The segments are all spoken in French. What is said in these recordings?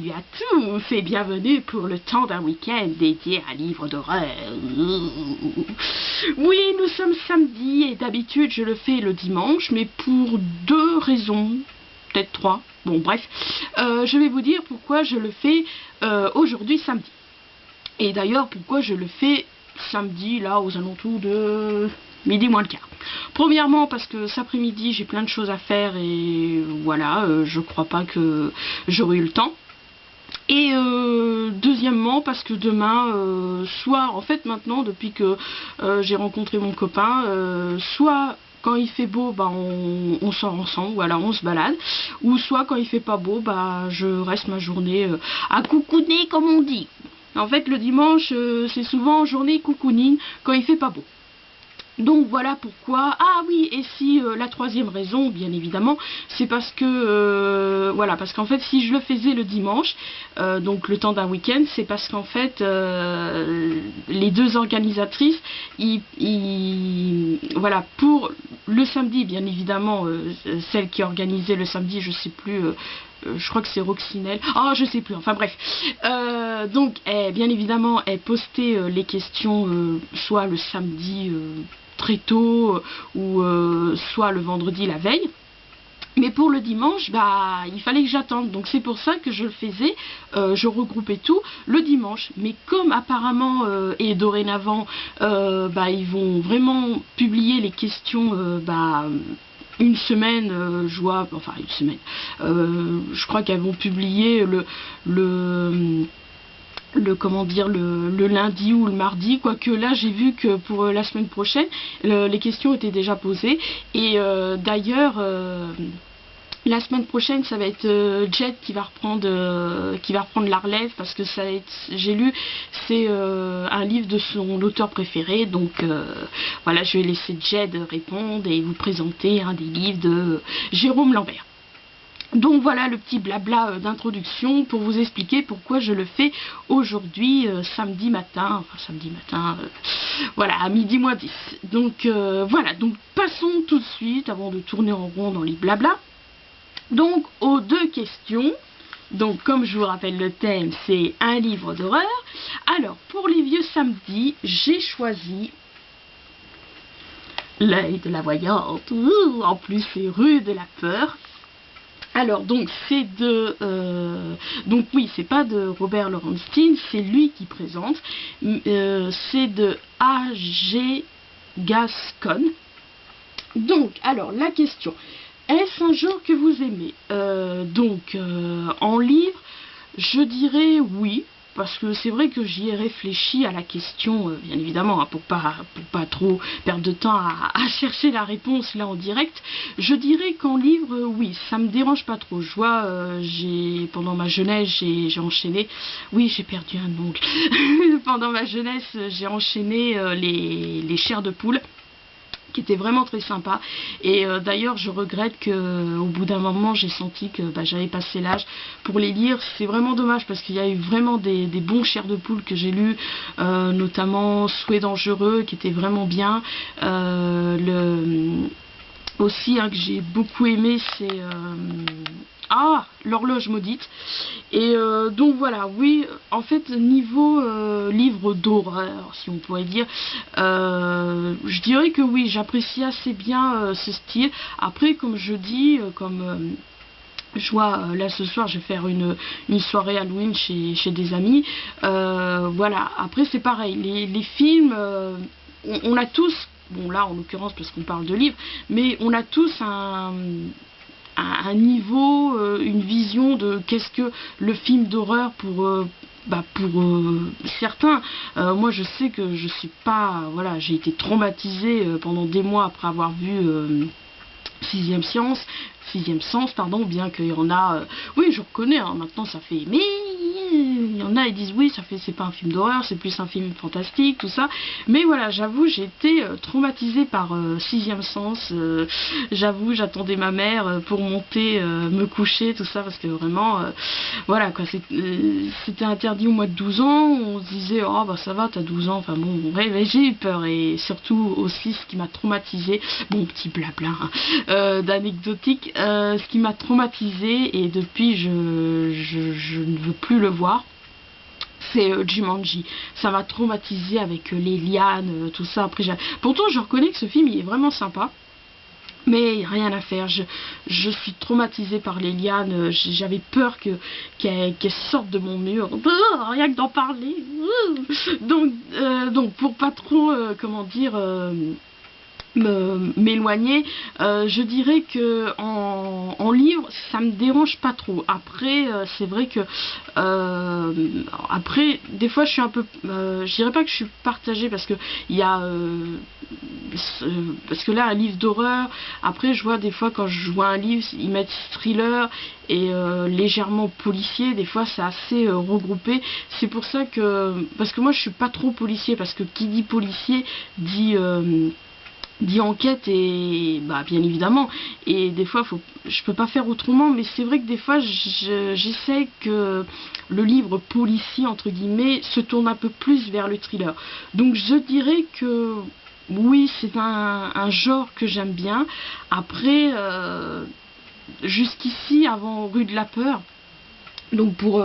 salut à tous et bienvenue pour le temps d'un week-end dédié à un livre d'horreur. Oui, nous sommes samedi et d'habitude je le fais le dimanche, mais pour deux raisons, peut-être trois, bon bref, je vais vous dire pourquoi je le fais aujourd'hui samedi. Et d'ailleurs pourquoi je le fais samedi là aux alentours de midi moins le quart. Premièrement parce que cet après-midi j'ai plein de choses à faire et voilà, je crois pas que j'aurai eu le temps. Et deuxièmement parce que demain, soit en fait maintenant depuis que j'ai rencontré mon copain, soit quand il fait beau, bah on sort ensemble, voilà, on se balade, ou soit quand il fait pas beau, bah je reste ma journée à coucouner comme on dit. En fait le dimanche c'est souvent journée cocooning quand il fait pas beau. Donc voilà pourquoi. Ah oui, et si la troisième raison, bien évidemment, c'est parce que voilà, parce qu'en fait si je le faisais le dimanche, donc le temps d'un week-end, c'est parce qu'en fait les deux organisatrices, voilà, pour le samedi, bien évidemment, celle qui organisait le samedi, je sais plus. Je crois que c'est Roxinelle. Ah, je sais plus. Enfin bref. Donc, bien évidemment, elle postait les questions soit le samedi très tôt ou soit le vendredi la veille. Mais pour le dimanche, bah, il fallait que j'attende. Donc c'est pour ça que je le faisais. Je regroupais tout le dimanche. Mais comme apparemment et dorénavant, bah, ils vont vraiment publier les questions. Une semaine, enfin une semaine, je crois qu'elles vont publier comment dire, le lundi ou le mardi, quoique là j'ai vu que pour la semaine prochaine les questions étaient déjà posées et d'ailleurs la semaine prochaine ça va être Jed qui va reprendre la relève parce que ça va être, j'ai lu, c'est un livre de son auteur préféré, donc voilà, je vais laisser Jed répondre et vous présenter un des livres de Jérôme Lambert. Donc voilà le petit blabla d'introduction pour vous expliquer pourquoi je le fais aujourd'hui samedi matin, voilà, à midi moins 10. Donc voilà, donc passons tout de suite avant de tourner en rond dans les blabla. Donc aux deux questions. Donc comme je vous rappelle le thème, c'est un livre d'horreur. Alors pour les vieux samedis, j'ai choisi L'œil de la voyante. Ouh, en plus c'est rue de la peur. Alors donc c'est de donc oui, c'est pas de Robert Lorenstein, c'est lui qui présente. C'est de A.G. Gascoigne. Donc alors la question, est-ce un genre que vous aimez? En livre, je dirais oui, parce que c'est vrai que j'y ai réfléchi à la question, bien évidemment, hein, pour pas trop perdre de temps à chercher la réponse là en direct. Je dirais qu'en livre, oui, ça me dérange pas trop. Je vois, pendant ma jeunesse, j'ai enchaîné. Oui, j'ai perdu un ongle. Pendant ma jeunesse, j'ai enchaîné les chairs de poule, qui était vraiment très sympa, et d'ailleurs je regrette que au bout d'un moment j'ai senti que j'avais passé l'âge pour les lire. C'est vraiment dommage parce qu'il y a eu vraiment des bons chairs de poule que j'ai lus, notamment Souhait dangereux qui était vraiment bien, aussi que j'ai beaucoup aimé, c'est l'horloge maudite. Et donc voilà, oui, en fait niveau livre d'horreur, si on pourrait dire, je dirais que oui, j'apprécie assez bien ce style. Après, comme je dis, je vois, là ce soir je vais faire une soirée Halloween chez des amis, voilà. Après c'est pareil, les films, on a tous, bon là en l'occurrence parce qu'on parle de livres, mais on a tous un niveau, une vision de qu'est-ce que le film d'horreur pour certains. Moi je sais que je suis pas, voilà, j'ai été traumatisée pendant des mois après avoir vu Sixième Sens, pardon, bien qu'il y en a, oui je reconnais, hein, maintenant ça fait, mais il y en a, ils disent oui, c'est pas un film d'horreur, c'est plus un film fantastique, tout ça. Mais voilà, j'avoue, j'ai été traumatisée par Sixième Sens. J'avoue, j'attendais ma mère pour monter, me coucher, tout ça, parce que vraiment, voilà quoi, c'était interdit au moins de 12 ans. On se disait, oh bah ça va, t'as 12 ans, enfin bon, ouais, j'ai eu peur. Et surtout aussi, ce qui m'a traumatisée, bon, petit blabla d'anecdotique, ce qui m'a traumatisée, et depuis je ne veux plus le voir, c'est Jumanji. Ça m'a traumatisé avec les lianes, tout ça. Après, pourtant, je reconnais que ce film il est vraiment sympa. Mais rien à faire, je suis traumatisée par les lianes, j'avais peur qu'elles sortent de mon mur, rien que d'en parler. Donc pour pas trop, comment dire, m'éloigner, je dirais que en livre ça me dérange pas trop. Après c'est vrai que après des fois je suis un peu je dirais pas que je suis partagée, parce que il y a parce que là un livre d'horreur, après je vois des fois quand je vois un livre ils mettent thriller et légèrement policier, des fois c'est assez regroupé. C'est pour ça que, parce que moi je suis pas trop policier, parce que qui dit policier dit enquête, et bah bien évidemment, et des fois je peux pas faire autrement, mais c'est vrai que des fois j'essaie que le livre policier entre guillemets se tourne un peu plus vers le thriller. Donc je dirais que oui, c'est un genre que j'aime bien. Après jusqu'ici, avant Rue de la Peur, donc pour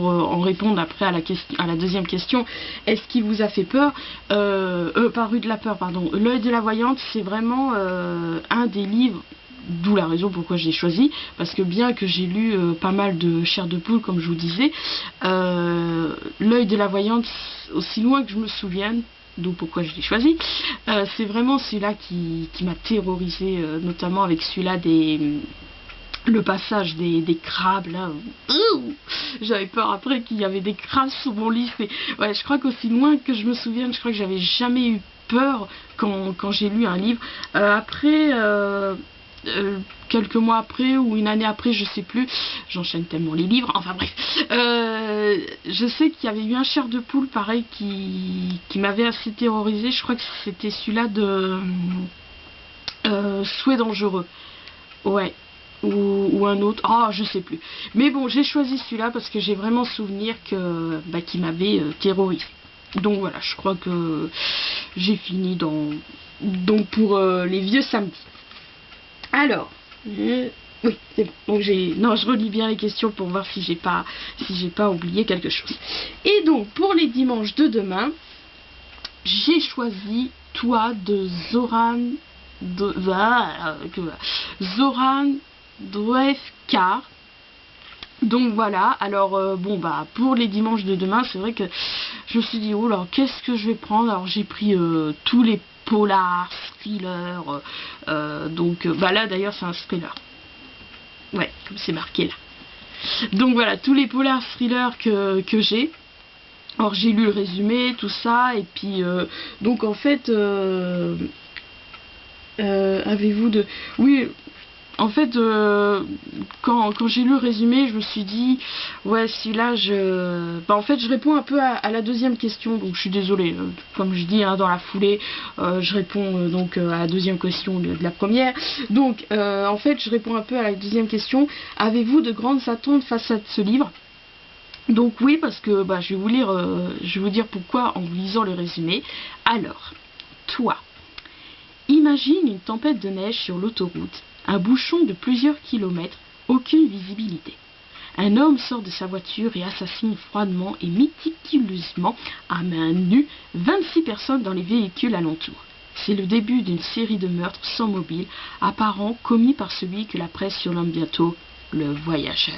en répondre après à la deuxième question, est-ce qui vous a fait peur, pas Rue de la Peur, pardon, L'œil de la voyante, c'est vraiment un des livres, d'où la raison pourquoi j'ai choisi, parce que bien que j'ai lu pas mal de chair de poule comme je vous disais, L'œil de la voyante, aussi loin que je me souvienne, d'où pourquoi je l'ai choisi, c'est vraiment celui-là qui m'a terrorisé, notamment avec celui-là le passage des crabes là. J'avais peur après qu'il y avait des crabes sous mon lit. Ouais, je crois qu'aussi loin que je me souvienne, je crois que j'avais jamais eu peur quand j'ai lu un livre. Après quelques mois après ou une année après, je sais plus, j'enchaîne tellement les livres, enfin bref, je sais qu'il y avait eu un chair de poule pareil qui m'avait assez terrorisé. Je crois que c'était celui-là de Souhait dangereux, ouais, ou un autre, je sais plus, mais bon, j'ai choisi celui-là parce que j'ai vraiment souvenir qui m'avait terrorisé. Donc voilà, je crois que j'ai fini donc pour les vieux samedis. Alors oui, c'est bon. Donc je relis bien les questions pour voir si j'ai pas oublié quelque chose. Et donc pour les dimanches de demain, j'ai choisi Toi de Zoran Doevkar. Donc voilà, alors bon bah pour les dimanches de demain, c'est vrai que je me suis dit oh là, qu'est-ce que je vais prendre. Alors j'ai pris tous les polars, thrillers, donc bah là d'ailleurs c'est un thriller, ouais, comme c'est marqué là. Donc voilà, tous les polars thrillers que j'ai. Alors j'ai lu le résumé, tout ça, et puis donc en fait avez-vous de... Oui, en fait quand j'ai lu le résumé, je me suis dit ouais, celui-là en fait je réponds un peu à la deuxième question, donc je suis désolée, comme je dis dans la foulée, je réponds donc à la deuxième question de la première. Donc en fait je réponds un peu à la deuxième question. Avez-vous de grandes attentes face à ce livre? Donc oui, parce que je vais vous dire pourquoi en vous lisant le résumé. Alors, Toi. Imagine une tempête de neige sur l'autoroute, un bouchon de plusieurs kilomètres, aucune visibilité. Un homme sort de sa voiture et assassine froidement et méticuleusement à main nue 26 personnes dans les véhicules alentours. C'est le début d'une série de meurtres sans mobile, apparents commis par celui que la presse surnomme bientôt le voyageur.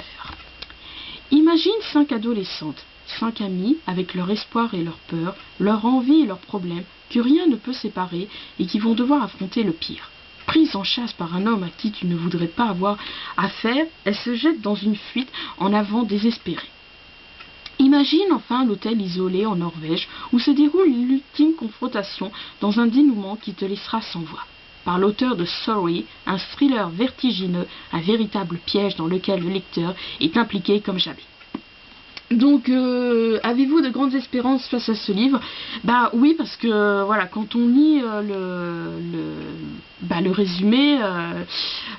Imagine 5 adolescentes, 5 amies avec leur espoir et leur peur, leur envie et leurs problèmes, que rien ne peut séparer et qui vont devoir affronter le pire. Prise en chasse par un homme à qui tu ne voudrais pas avoir affaire, elles se jettent dans une fuite en avant désespérée. Imagine enfin l'hôtel isolé en Norvège où se déroule l'ultime confrontation dans un dénouement qui te laissera sans voix. Par l'auteur de Sorry, un thriller vertigineux, un véritable piège dans lequel le lecteur est impliqué comme jamais. Donc, avez-vous de grandes espérances face à ce livre? Bah oui, parce que voilà, quand on lit le résumé,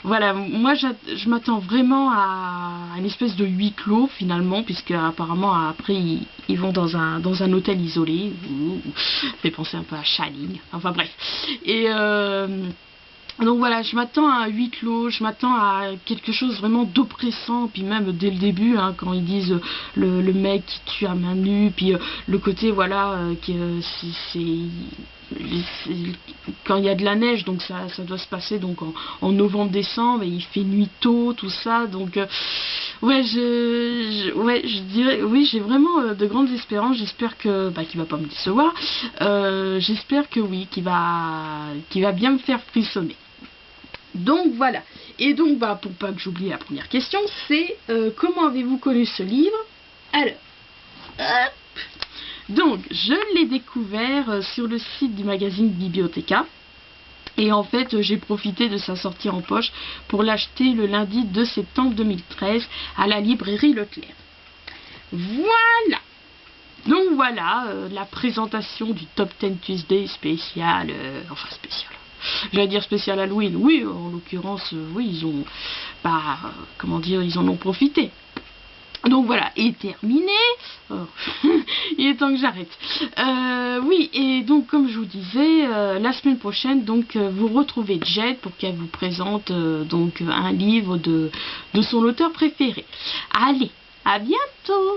voilà, moi je m'attends vraiment à une espèce de huis clos finalement, puisque apparemment après ils vont dans un hôtel isolé, ça fait penser un peu à Shining, enfin bref. Et donc voilà, je m'attends à un huis clos, je m'attends à quelque chose vraiment d'oppressant, puis même dès le début, hein, quand ils disent le mec qui tue à main nue, puis le côté, voilà, quand il y a de la neige, donc ça doit se passer donc en novembre-décembre, et il fait nuit tôt, tout ça, donc ouais, je dirais, oui, j'ai vraiment de grandes espérances, j'espère que, qu'il va pas me décevoir, j'espère que oui, qu'il va bien me faire frissonner. Donc voilà, et donc pour pas que j'oublie la première question, c'est comment avez-vous connu ce livre? Alors, hop. Donc je l'ai découvert sur le site du magazine Bibliothéca, et en fait j'ai profité de sa sortie en poche pour l'acheter le lundi 2 septembre 2013 à la librairie Leclerc. Voilà. Donc voilà, la présentation du Top 10 Tuesday spécial, enfin spécial. J'allais dire spécial Halloween, oui, en l'occurrence, oui, ils ont, comment dire, ils en ont profité. Donc voilà, et terminé. Oh, il est temps que j'arrête. Oui, et donc comme je vous disais, la semaine prochaine, donc vous retrouvez Jade pour qu'elle vous présente donc un livre de son auteur préféré. Allez, à bientôt.